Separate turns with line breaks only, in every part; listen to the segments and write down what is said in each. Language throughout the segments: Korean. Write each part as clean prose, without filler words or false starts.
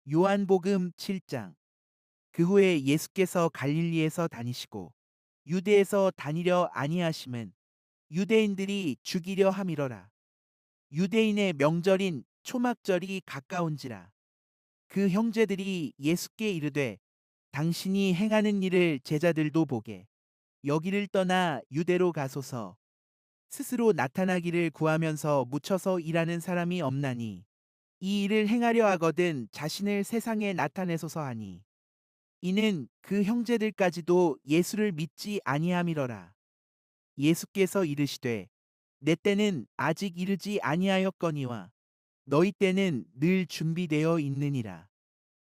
요한복음 7장. 그 후에 예수께서 갈릴리에서 다니시고 유대에서 다니려 아니하심은 유대인들이 죽이려 함이러라. 유대인의 명절인 초막절이 가까운지라. 그 형제들이 예수께 이르되 당신이 행하는 일을 제자들도 보게 여기를 떠나 유대로 가소서. 스스로 나타나기를 구하면서 묻혀서 일하는 사람이 없나니 이 일을 행하려 하거든 자신을 세상에 나타내소서 하니, 이는 그 형제들까지도 예수를 믿지 아니함이러라. 예수께서 이르시되 내 때는 아직 이르지 아니하였거니와 너희 때는 늘 준비되어 있느니라.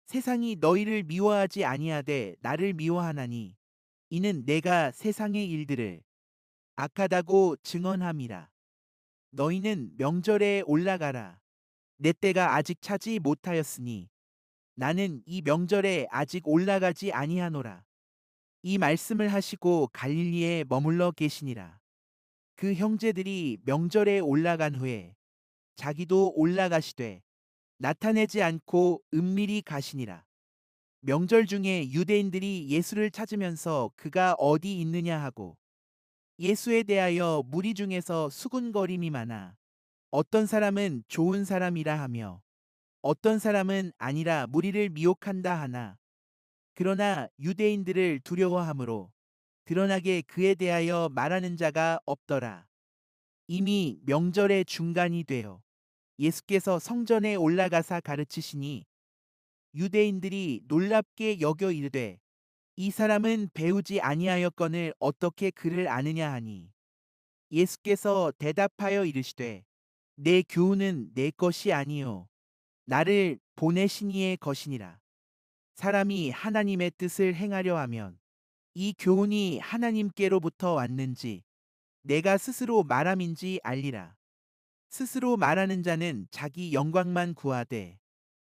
세상이 너희를 미워하지 아니하되 나를 미워하나니 이는 내가 세상의 일들을 악하다고 증언함이라. 너희는 명절에 올라가라. 내 때가 아직 차지 못하였으니 나는 이 명절에 아직 올라가지 아니하노라. 이 말씀을 하시고 갈릴리에 머물러 계시니라. 그 형제들이 명절에 올라간 후에 자기도 올라가시되 나타내지 않고 은밀히 가시니라. 명절 중에 유대인들이 예수를 찾으면서 그가 어디 있느냐 하고 예수에 대하여 무리 중에서 수군거림이 많아 어떤 사람은 좋은 사람이라 하며 어떤 사람은 아니라 무리를 미혹한다 하나, 그러나 유대인들을 두려워하므로 드러나게 그에 대하여 말하는 자가 없더라. 이미 명절의 중간이 되어 예수께서 성전에 올라가사 가르치시니 유대인들이 놀랍게 여겨 이르되 이 사람은 배우지 아니하였거늘 어떻게 그를 아느냐 하니, 예수께서 대답하여 이르시되 내 교훈은 내 것이 아니요 나를 보내신 이의 것이니라. 사람이 하나님의 뜻을 행하려 하면 이 교훈이 하나님께로부터 왔는지 내가 스스로 말함인지 알리라. 스스로 말하는 자는 자기 영광만 구하되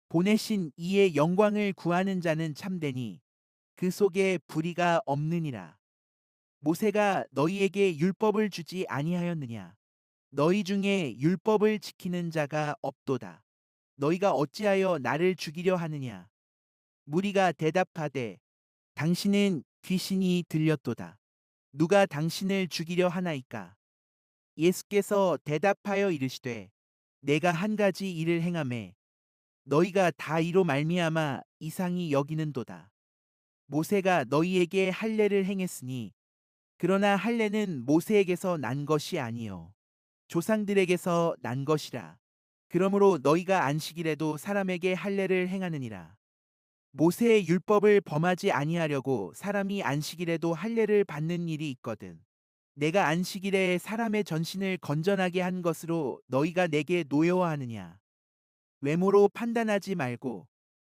보내신 이의 영광을 구하는 자는 참되니 그 속에 불의가 없느니라. 모세가 너희에게 율법을 주지 아니하였느냐? 너희 중에 율법을 지키는 자가 없도다. 너희가 어찌하여 나를 죽이려 하느냐? 무리가 대답하되 당신은 귀신이 들렸도다. 누가 당신을 죽이려 하나이까? 예수께서 대답하여 이르시되 내가 한 가지 일을 행하매 너희가 다 이로 말미암아 이상히 여기는도다. 모세가 너희에게 할례를 행했으니 그러나 할례는 모세에게서 난 것이 아니요 조상들에게서 난 것이라. 그러므로 너희가 안식일에도 사람에게 할례를 행하느니라. 모세의 율법을 범하지 아니하려고 사람이 안식일에도 할례를 받는 일이 있거든. 내가 안식일에 사람의 전신을 건전하게 한 것으로 너희가 내게 노여워하느냐? 외모로 판단하지 말고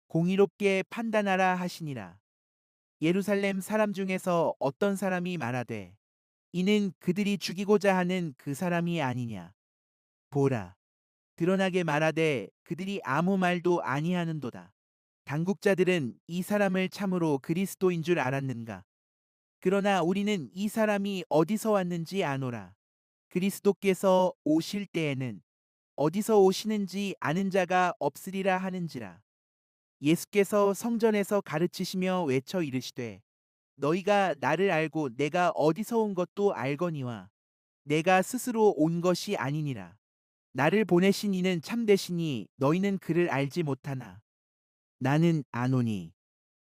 공의롭게 판단하라 하시니라. 예루살렘 사람 중에서 어떤 사람이 말하되 이는 그들이 죽이고자 하는 그 사람이 아니냐? 보라, 드러나게 말하되 그들이 아무 말도 아니하는도다. 당국자들은 이 사람을 참으로 그리스도인 줄 알았는가? 그러나 우리는 이 사람이 어디서 왔는지 아노라. 그리스도께서 오실 때에는 어디서 오시는지 아는 자가 없으리라 하는지라. 예수께서 성전에서 가르치시며 외쳐 이르시되 너희가 나를 알고 내가 어디서 온 것도 알거니와 내가 스스로 온 것이 아니니라. 나를 보내신 이는 참되시니 너희는 그를 알지 못하나 나는 아노니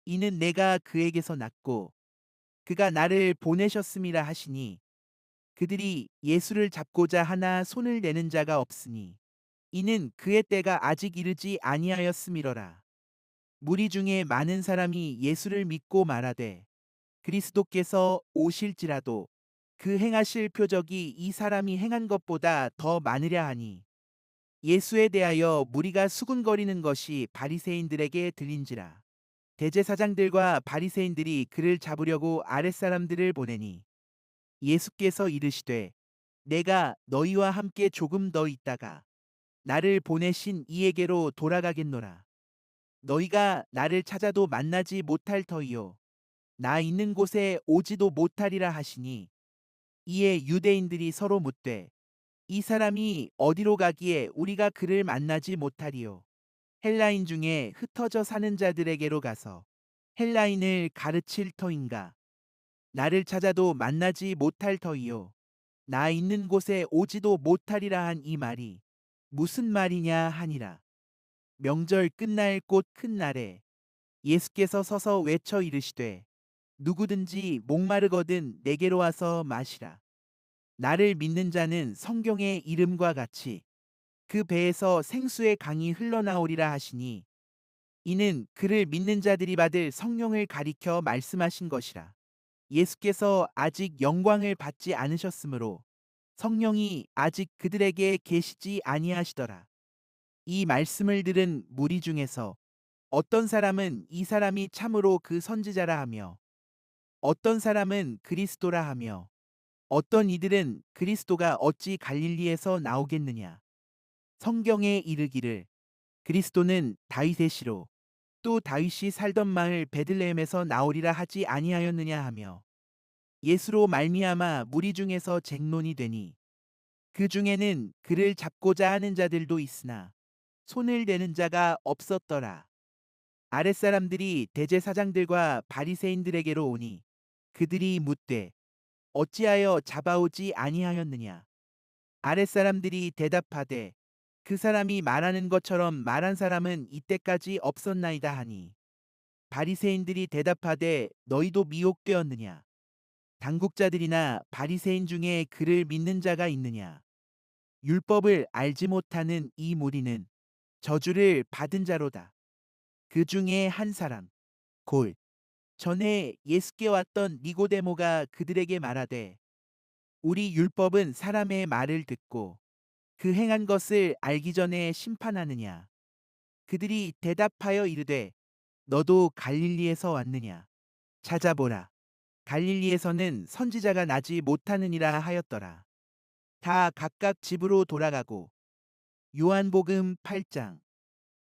이는 내가 그에게서 났고 그가 나를 보내셨음이라 하시니, 그들이 예수를 잡고자 하나 손을 내는 자가 없으니 이는 그의 때가 아직 이르지 아니하였음이러라. 무리 중에 많은 사람이 예수를 믿고 말하되 그리스도께서 오실지라도 그 행하실 표적이 이 사람이 행한 것보다 더 많으랴 하니, 예수에 대하여 무리가 수군거리는 것이 바리새인들에게 들린지라. 대제사장들과 바리새인들이 그를 잡으려고 아랫사람들을 보내니 예수께서 이르시되 내가 너희와 함께 조금 더 있다가 나를 보내신 이에게로 돌아가겠노라. 너희가 나를 찾아도 만나지 못할 터이요 나 있는 곳에 오지도 못하리라 하시니, 이에 유대인들이 서로 묻되 이 사람이 어디로 가기에 우리가 그를 만나지 못하리요? 헬라인 중에 흩어져 사는 자들에게로 가서 헬라인을 가르칠 터인가? 나를 찾아도 만나지 못할 터이요. 나 있는 곳에 오지도 못하리라 한 이 말이 무슨 말이냐 하니라. 명절 끝날 곧 큰 날에 예수께서 서서 외쳐 이르시되 누구든지 목마르거든 내게로 와서 마시라. 나를 믿는 자는 성경의 이름과 같이 그 배에서 생수의 강이 흘러나오리라 하시니 이는 그를 믿는 자들이 받을 성령을 가리켜 말씀하신 것이라. 예수께서 아직 영광을 받지 않으셨으므로 성령이 아직 그들에게 계시지 아니하시더라. 이 말씀을 들은 무리 중에서 어떤 사람은 이 사람이 참으로 그 선지자라 하며 어떤 사람은 그리스도라 하며 어떤 이들은 그리스도가 어찌 갈릴리에서 나오겠느냐. 성경에 이르기를 그리스도는 다윗의 시로 또 다윗이 살던 마을 베들레헴에서 나오리라 하지 아니하였느냐 하며 예수로 말미암아 무리 중에서 쟁론이 되니 그 중에는 그를 잡고자 하는 자들도 있으나 손을 대는 자가 없었더라. 아랫사람들이 대제사장들과 바리새인들에게로 오니 그들이 묻되 어찌하여 잡아오지 아니하였느냐. 아랫사람들이 대답하되 그 사람이 말하는 것처럼 말한 사람은 이때까지 없었나이다 하니 바리새인들이 대답하되 너희도 미혹되었느냐. 당국자들이나 바리새인 중에 그를 믿는 자가 있느냐. 율법을 알지 못하는 이 무리는 저주를 받은 자로다. 그 중에 한 사람 곧 전에 예수께 왔던 니고데모가 그들에게 말하되 우리 율법은 사람의 말을 듣고 그 행한 것을 알기 전에 심판하느냐. 그들이 대답하여 이르되 너도 갈릴리에서 왔느냐. 찾아보라. 갈릴리에서는 선지자가 나지 못하느니라 하였더라. 다 각각 집으로 돌아가고 요한복음 8장.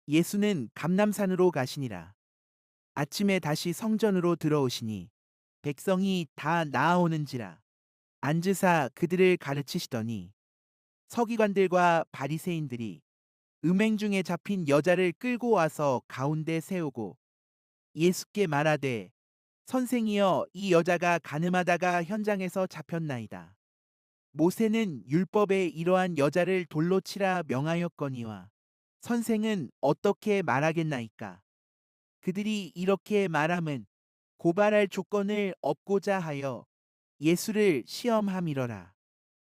예수는 감람산으로 가시니라. 아침에 다시 성전으로 들어오시니 백성이 다 나아오는지라. 앉으사 그들을 가르치시더니 서기관들과 바리새인들이 음행 중에 잡힌 여자를 끌고 와서 가운데 세우고 예수께 말하되 선생이여 이 여자가 간음하다가 현장에서 잡혔나이다. 모세는 율법에 이러한 여자를 돌로 치라 명하였거니와 선생은 어떻게 말하겠나이까. 그들이 이렇게 말함은 고발할 조건을 얻고자 하여 예수를 시험함이러라.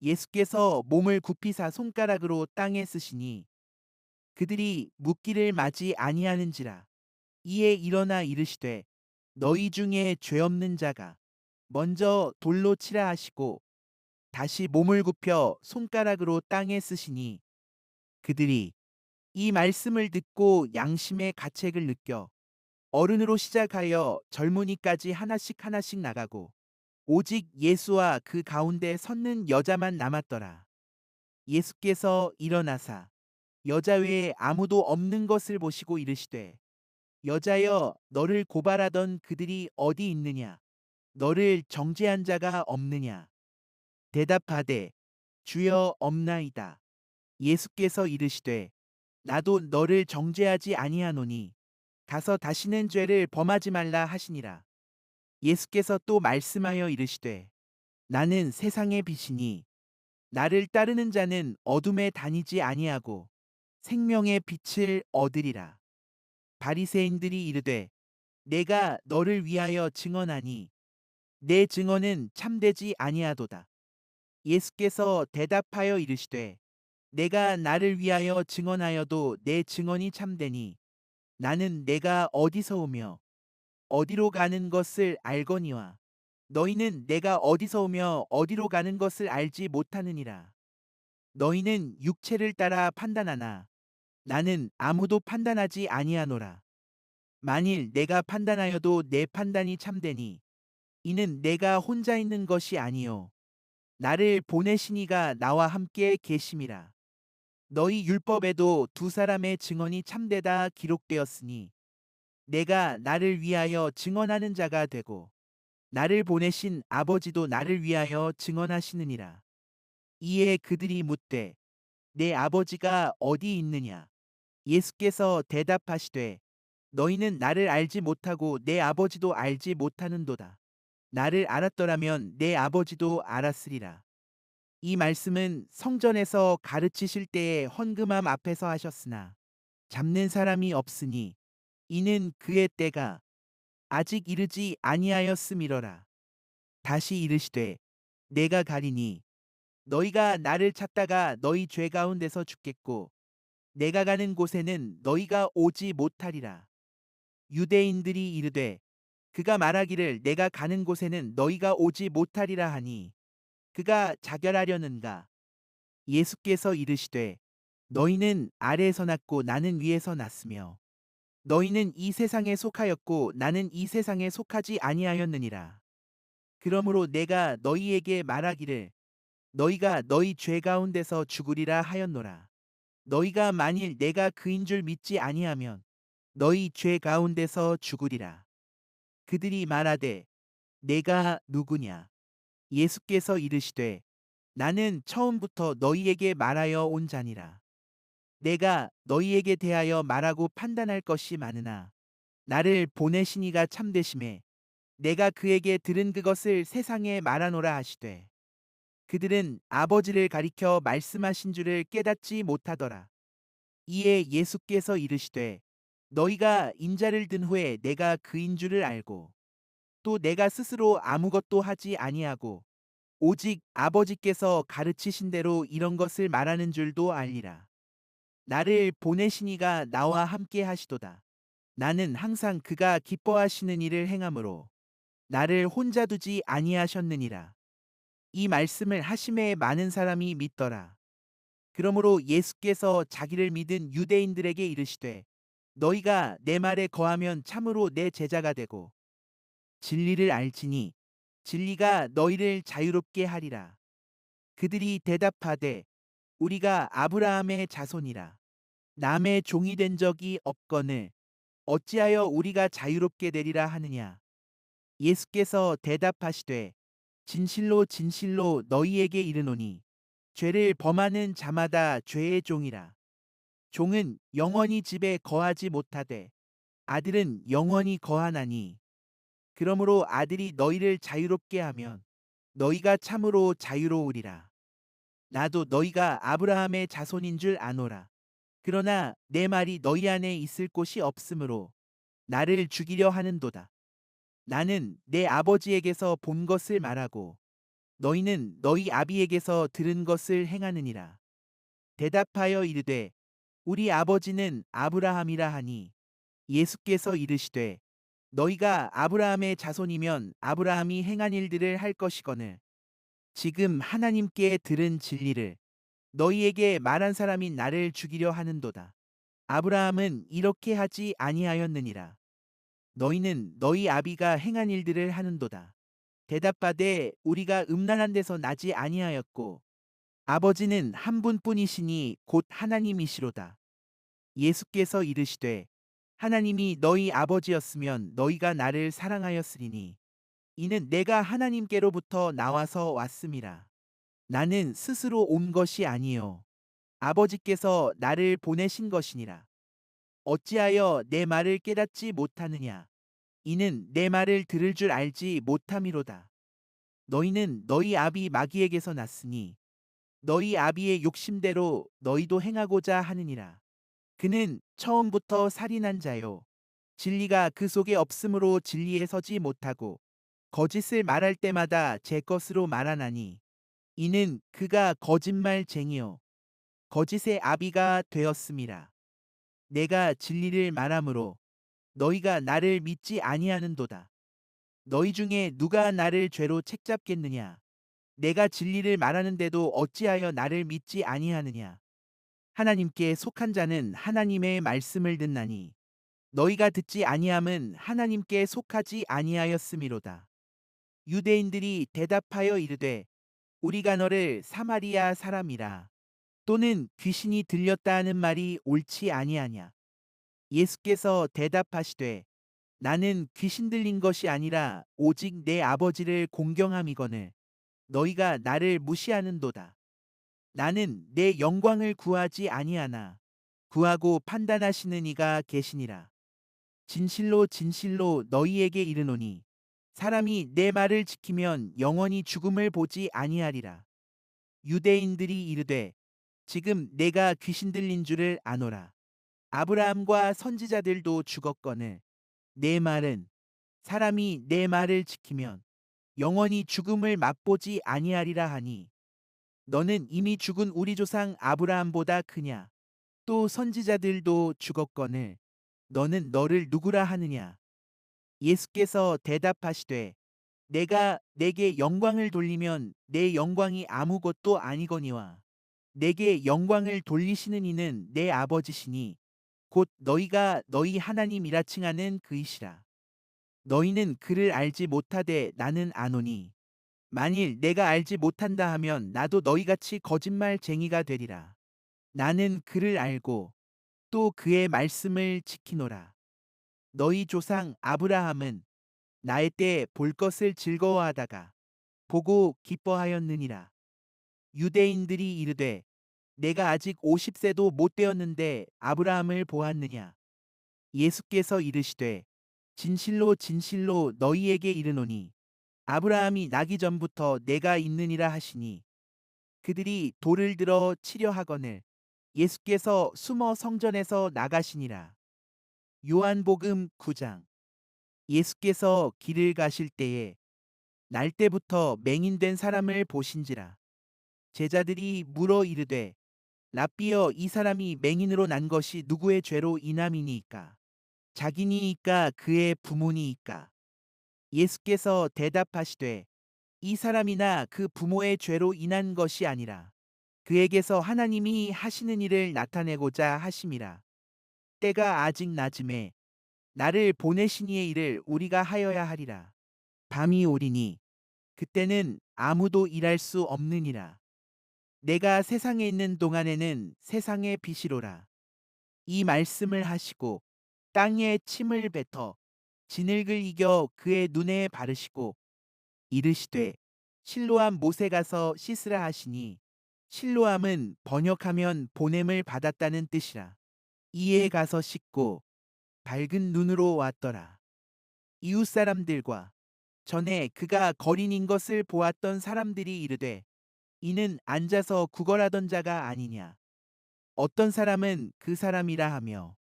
예수께서 몸을 굽히사 손가락으로 땅에 쓰시니 그들이 묻기를 마지 아니하는지라. 이에 일어나 이르시되 너희 중에 죄 없는 자가 먼저 돌로 치라 하시고 다시 몸을 굽혀 손가락으로 땅에 쓰시니 그들이 이 말씀을 듣고 양심의 가책을 느껴 어른으로 시작하여 젊은이까지 하나씩 하나씩 나가고 오직 예수와 그 가운데 섰는 여자만 남았더라. 예수께서 일어나사 여자 외에 아무도 없는 것을 보시고 이르시되 여자여 너를 고발하던 그들이 어디 있느냐. 너를 정죄한 자가 없느냐. 대답하되 주여 없나이다. 예수께서 이르시되 나도 너를 정죄하지 아니하노니 가서 다시는 죄를 범하지 말라 하시니라. 예수께서 또 말씀하여 이르시되 나는 세상의 빛이니 나를 따르는 자는 어둠에 다니지 아니하고 생명의 빛을 얻으리라. 바리새인들이 이르되 내가 너를 위하여 증언하니 내 증언은 참되지 아니하도다. 예수께서 대답하여 이르시되 내가 나를 위하여 증언하여도 내 증언이 참되니 나는 내가 어디서 오며 어디로 가는 것을 알거니와 너희는 내가 어디서 오며 어디로 가는 것을 알지 못하느니라. 너희는 육체를 따라 판단하나 나는 아무도 판단하지 아니하노라. 만일 내가 판단하여도 내 판단이 참되니 이는 내가 혼자 있는 것이 아니요 나를 보내신 이가 나와 함께 계심이라. 너희 율법에도 두 사람의 증언이 참되다 기록되었으니 내가 나를 위하여 증언하는 자가 되고 나를 보내신 아버지도 나를 위하여 증언하시느니라. 이에 그들이 묻되 내 아버지가 어디 있느냐. 예수께서 대답하시되 너희는 나를 알지 못하고 내 아버지도 알지 못하는도다. 나를 알았더라면 내 아버지도 알았으리라. 이 말씀은 성전에서 가르치실 때에 헌금함 앞에서 하셨으나 잡는 사람이 없으니 이는 그의 때가 아직 이르지 아니하였음이러라. 다시 이르시되 내가 가리니 너희가 나를 찾다가 너희 죄 가운데서 죽겠고 내가 가는 곳에는 너희가 오지 못하리라. 유대인들이 이르되 그가 말하기를 내가 가는 곳에는 너희가 오지 못하리라 하니 그가 자결하려는가. 예수께서 이르시되 너희는 아래에서 났고 나는 위에서 났으며 너희는 이 세상에 속하였고 나는 이 세상에 속하지 아니하였느니라. 그러므로 내가 너희에게 말하기를 너희가 너희 죄 가운데서 죽으리라 하였노라. 너희가 만일 내가 그인 줄 믿지 아니하면 너희 죄 가운데서 죽으리라. 그들이 말하되 내가 누구냐? 예수께서 이르시되 나는 처음부터 너희에게 말하여 온 자니라. 내가 너희에게 대하여 말하고 판단할 것이 많으나 나를 보내신 이가 참되심에 내가 그에게 들은 그것을 세상에 말하노라 하시되 그들은 아버지를 가리켜 말씀하신 줄을 깨닫지 못하더라. 이에 예수께서 이르시되 너희가 인자를 든 후에 내가 그인 줄을 알고 또 내가 스스로 아무것도 하지 아니하고 오직 아버지께서 가르치신 대로 이런 것을 말하는 줄도 알리라. 나를 보내신 이가 나와 함께 하시도다. 나는 항상 그가 기뻐하시는 일을 행함으로 나를 혼자 두지 아니하셨느니라. 이 말씀을 하심에 많은 사람이 믿더라. 그러므로 예수께서 자기를 믿은 유대인들에게 이르시되 너희가 내 말에 거하면 참으로 내 제자가 되고 진리를 알지니 진리가 너희를 자유롭게 하리라. 그들이 대답하되 우리가 아브라함의 자손이라 남의 종이 된 적이 없거늘 어찌하여 우리가 자유롭게 되리라 하느냐. 예수께서 대답하시되 진실로 진실로 너희에게 이르노니 죄를 범하는 자마다 죄의 종이라. 종은 영원히 집에 거하지 못하되 아들은 영원히 거하나니 그러므로 아들이 너희를 자유롭게 하면 너희가 참으로 자유로우리라. 나도 너희가 아브라함의 자손인 줄 아노라. 그러나 내 말이 너희 안에 있을 곳이 없으므로 나를 죽이려 하는도다. 나는 내 아버지에게서 본 것을 말하고 너희는 너희 아비에게서 들은 것을 행하느니라. 대답하여 이르되 우리 아버지는 아브라함이라 하니 예수께서 이르시되 너희가 아브라함의 자손이면 아브라함이 행한 일들을 할 것이거늘 지금 하나님께 들은 진리를 너희에게 말한 사람이 나를 죽이려 하는도다. 아브라함은 이렇게 하지 아니하였느니라. 너희는 너희 아비가 행한 일들을 하는도다. 대답하되 우리가 음란한 데서 나지 아니하였고 아버지는 한 분뿐이시니 곧 하나님이시로다. 예수께서 이르시되 하나님이 너희 아버지였으면 너희가 나를 사랑하였으리니 이는 내가 하나님께로부터 나와서 왔음이라. 나는 스스로 온 것이 아니요 아버지께서 나를 보내신 것이니라. 어찌하여 내 말을 깨닫지 못하느냐? 이는 내 말을 들을 줄 알지 못함이로다. 너희는 너희 아비 마귀에게서 났으니 너희 아비의 욕심대로 너희도 행하고자 하느니라. 그는 처음부터 살인한 자요. 진리가 그 속에 없으므로 진리에 서지 못하고 거짓을 말할 때마다 제 것으로 말하나니 이는 그가 거짓말쟁이요 거짓의 아비가 되었음이라. 내가 진리를 말하므로 너희가 나를 믿지 아니하는도다. 너희 중에 누가 나를 죄로 책잡겠느냐? 내가 진리를 말하는데도 어찌하여 나를 믿지 아니하느냐? 하나님께 속한 자는 하나님의 말씀을 듣나니 너희가 듣지 아니함은 하나님께 속하지 아니하였음이로다. 유대인들이 대답하여 이르되 우리가 너를 사마리아 사람이라 또는 귀신이 들렸다 하는 말이 옳지 아니하냐? 예수께서 대답하시되 나는 귀신 들린 것이 아니라 오직 내 아버지를 공경함이거늘 너희가 나를 무시하는도다. 나는 내 영광을 구하지 아니하나 구하고 판단하시는 이가 계시니라. 진실로 진실로 너희에게 이르노니 사람이 내 말을 지키면 영원히 죽음을 보지 아니하리라. 유대인들이 이르되 지금 내가 귀신 들린 줄을 아노라. 아브라함과 선지자들도 죽었거늘 내 말은 사람이 내 말을 지키면 영원히 죽음을 맛보지 아니하리라 하니 너는 이미 죽은 우리 조상 아브라함보다 크냐? 또 선지자들도 죽었거늘 너는 너를 누구라 하느냐? 예수께서 대답하시되 내가 내게 영광을 돌리면 내 영광이 아무것도 아니거니와 내게 영광을 돌리시는 이는 내 아버지시니 곧 너희가 너희 하나님이라 칭하는 그이시라. 너희는 그를 알지 못하되 나는 아노니 만일 내가 알지 못한다 하면 나도 너희같이 거짓말쟁이가 되리라. 나는 그를 알고 또 그의 말씀을 지키노라. 너희 조상 아브라함은 나의 때 볼 것을 즐거워하다가 보고 기뻐하였느니라. 유대인들이 이르되 내가 아직 50세도 못 되었는데 아브라함을 보았느냐? 예수께서 이르시되 진실로 진실로 너희에게 이르노니 아브라함이 나기 전부터 내가 있느니라 하시니 그들이 돌을 들어 치려 하거늘 예수께서 숨어 성전에서 나가시니라. 요한복음 9장. 예수께서 길을 가실 때에 날 때부터 맹인된 사람을 보신지라. 제자들이 물어 이르되 라삐여 이 사람이 맹인으로 난 것이 누구의 죄로 인함이니이까? 자기니이까 그의 부모니이까? 예수께서 대답하시되 이 사람이나 그 부모의 죄로 인한 것이 아니라 그에게서 하나님이 하시는 일을 나타내고자 하심이라. 때가 아직 낮음에 나를 보내신 이의 일을 우리가 하여야 하리라. 밤이 오리니 그때는 아무도 일할 수 없느니라. 내가 세상에 있는 동안에는 세상의 빛이로라. 이 말씀을 하시고 땅에 침을 뱉어 진흙을 이겨 그의 눈에 바르시고 이르시되 실로암 못에 가서 씻으라 하시니 실로암은 번역하면 보냄을 받았다는 뜻이라. 이에 가서 씻고 밝은 눈으로 왔더라. 이웃 사람들과 전에 그가 거린인 것을 보았던 사람들이 이르되 이는 앉아서 구걸하던 자가 아니냐. 어떤 사람은 그 사람이라 하며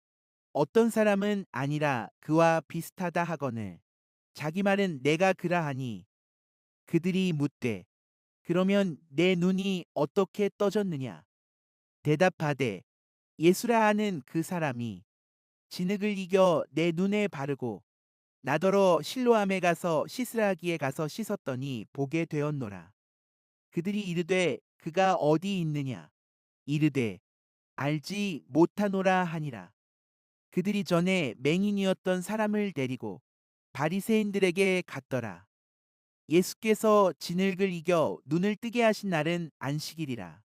어떤 사람은 아니라 그와 비슷하다 하거늘 자기 말은 내가 그라 하니 그들이 묻되 그러면 내 눈이 어떻게 떠졌느냐. 대답하되 예수라 하는 그 사람이 진흙을 이겨 내 눈에 바르고 나더러 실로암에 가서 씻으라 하기에 가서 씻었더니 보게 되었노라. 그들이 이르되 그가 어디 있느냐. 이르되 알지 못하노라 하니라. 그들이 전에 맹인이었던 사람을 데리고 바리새인들에게 갔더라. 예수께서 진흙을 이겨 눈을 뜨게 하신 날은 안식일이라.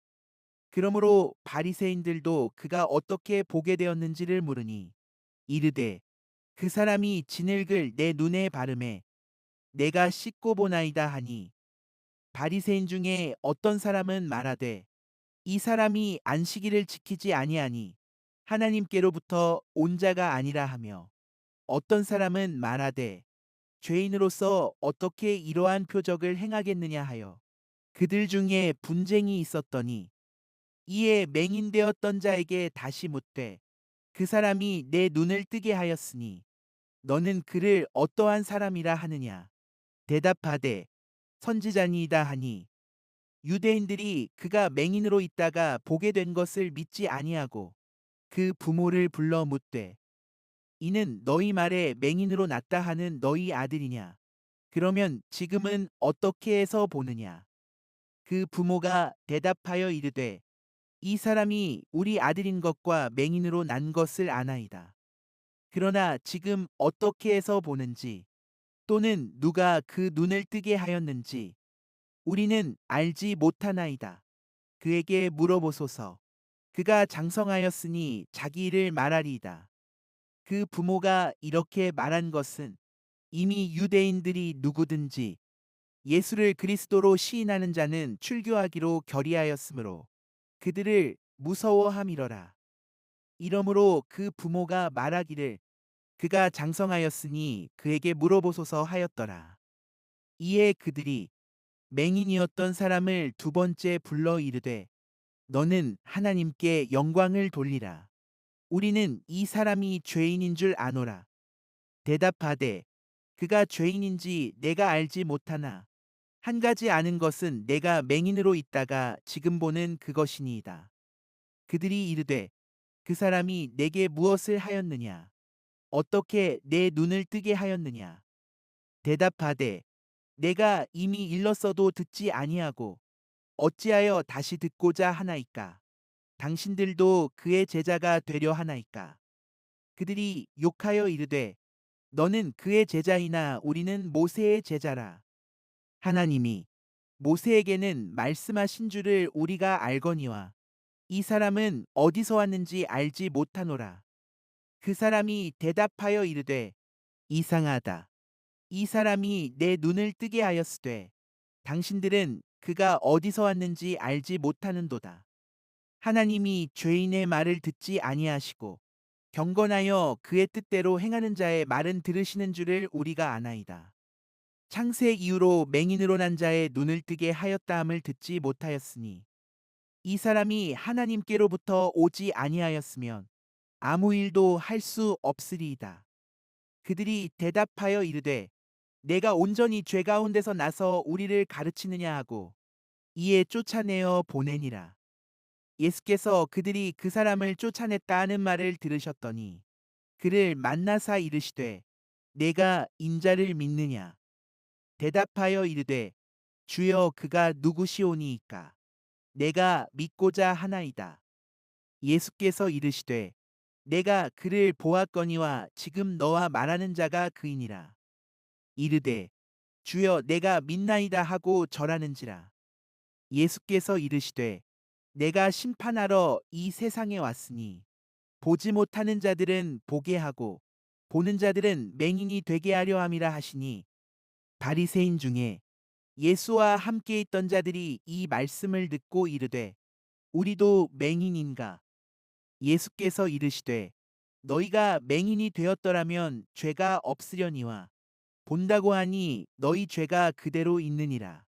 그러므로 바리새인들도 그가 어떻게 보게 되었는지를 물으니 이르되 그 사람이 진흙을 내 눈에 바르매 내가 씻고 보나이다 하니 바리새인 중에 어떤 사람은 말하되 이 사람이 안식일을 지키지 아니하니 하나님께로부터 온 자가 아니라 하며 어떤 사람은 말하되 죄인으로서 어떻게 이러한 표적을 행하겠느냐 하여 그들 중에 분쟁이 있었더니 이에 맹인되었던 자에게 다시 묻되 그 사람이 내 눈을 뜨게 하였으니 너는 그를 어떠한 사람이라 하느냐. 대답하되 선지자니이다 하니 유대인들이 그가 맹인으로 있다가 보게 된 것을 믿지 아니하고 그 부모를 불러 묻되 이는 너희 말에 맹인으로 났다 하는 너희 아들이냐. 그러면 지금은 어떻게 해서 보느냐. 그 부모가 대답하여 이르되 이 사람이 우리 아들인 것과 맹인으로 난 것을 아나이다. 그러나 지금 어떻게 해서 보는지 또는 누가 그 눈을 뜨게 하였는지 우리는 알지 못하나이다. 그에게 물어보소서. 그가 장성하였으니 자기 일을 말하리이다. 그 부모가 이렇게 말한 것은 이미 유대인들이 누구든지 예수를 그리스도로 시인하는 자는 출교하기로 결의하였으므로 그들을 무서워함이러라. 이러므로 그 부모가 말하기를 그가 장성하였으니 그에게 물어보소서 하였더라. 이에 그들이 맹인이었던 사람을 두 번째 불러 이르되 너는 하나님께 영광을 돌리라. 우리는 이 사람이 죄인인 줄 아노라. 대답하되 그가 죄인인지 내가 알지 못하나 한 가지 아는 것은 내가 맹인으로 있다가 지금 보는 그것이니이다. 그들이 이르되 그 사람이 내게 무엇을 하였느냐? 어떻게 내 눈을 뜨게 하였느냐? 대답하되 내가 이미 일렀어도 듣지 아니하고 어찌하여 다시 듣고자 하나이까? 당신들도 그의 제자가 되려 하나이까? 그들이 욕하여 이르되 너는 그의 제자이나 우리는 모세의 제자라. 하나님이 모세에게는 말씀하신 줄을 우리가 알거니와 이 사람은 어디서 왔는지 알지 못하노라. 그 사람이 대답하여 이르되 이상하다. 이 사람이 내 눈을 뜨게 하였으되 당신들은 그가 어디서 왔는지 알지 못하는도다. 하나님이 죄인의 말을 듣지 아니하시고 경건하여 그의 뜻대로 행하는 자의 말은 들으시는 줄을 우리가 아나이다. 창세 이후로 맹인으로 난 자의 눈을 뜨게 하였다함을 듣지 못하였으니 이 사람이 하나님께로부터 오지 아니하였으면 아무 일도 할 수 없으리이다. 그들이 대답하여 이르되 내가 온전히 죄 가운데서 나서 우리를 가르치느냐 하고 이에 쫓아내어 보내니라. 예수께서 그들이 그 사람을 쫓아냈다 하는 말을 들으셨더니 그를 만나사 이르시되 내가 인자를 믿느냐? 대답하여 이르되 주여 그가 누구시오니이까? 내가 믿고자 하나이다. 예수께서 이르시되 내가 그를 보았거니와 지금 너와 말하는 자가 그이니라. 이르되 주여 내가 믿나이다 하고 절하는지라. 예수께서 이르시되 내가 심판하러 이 세상에 왔으니 보지 못하는 자들은 보게 하고 보는 자들은 맹인이 되게 하려 함이라 하시니 바리새인 중에 예수와 함께 있던 자들이 이 말씀을 듣고 이르되 우리도 맹인인가? 예수께서 이르시되 너희가 맹인이 되었더라면 죄가 없으려니와 본다고 하니 너희 죄가 그대로 있느니라.